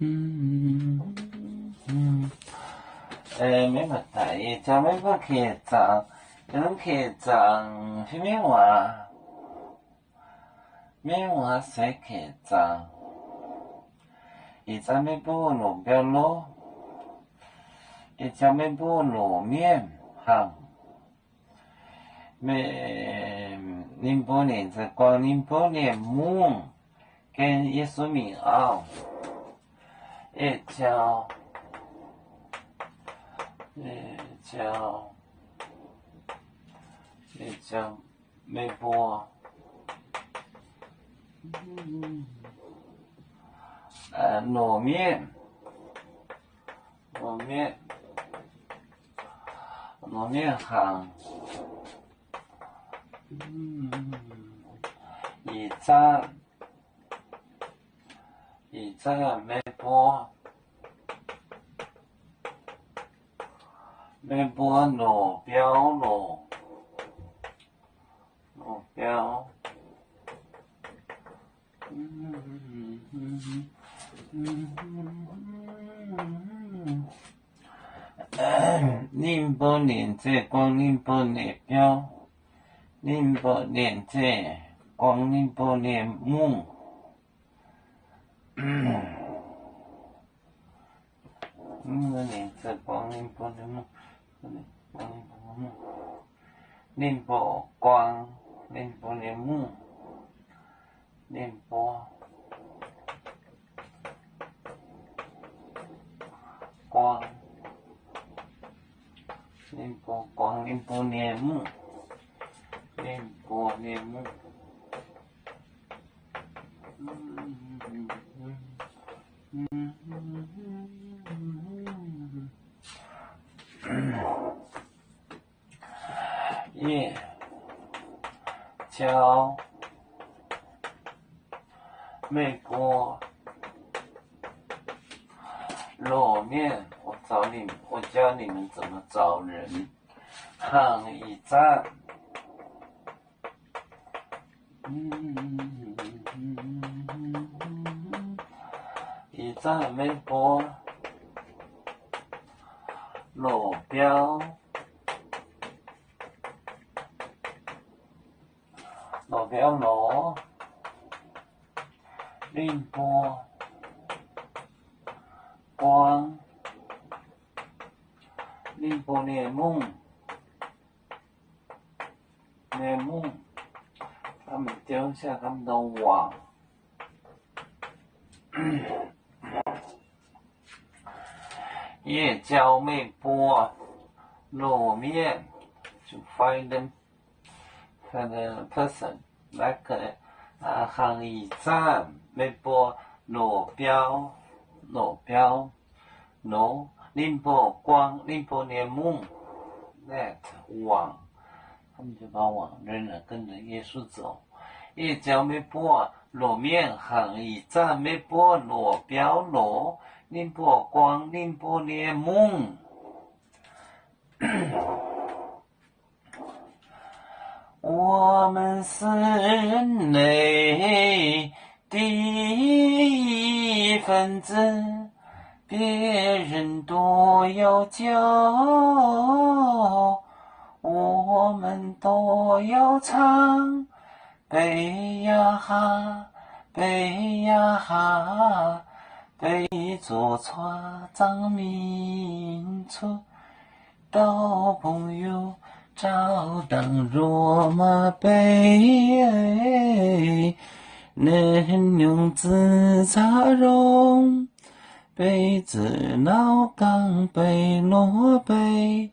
没问题，就没个客栈，那客栈是咩话？咩话说客栈？一家没不路标路，一家没不路面行。宁波年在光宁波年梦跟耶稣名奥，一叫没波，糯面行。一站没波路标路标，宁波年这光宁波年标，宁波年这光宁波年梦。年这光宁波年梦，宁波光宁波年梦，宁波光宁波光宁波年梦，宁波年梦。教美国露面，我教你们怎么找人。行一站，一站美国路标。路标路，宁波光，宁波年梦，他们丢下他们的网。夜交美波路面to find them for the person like 行一站美波路标宁波光宁波年梦 net 网，他们就把网扔了，跟着耶稣走。夜交美波路面行一站美波路标路宁波光宁波年梦。我们是人类的一份子，别人都要教，我们都要唱。背呀哈，背呀哈，背着船长民族，到朋友照当罗马杯，能用自茶容，杯子老钢杯罗杯。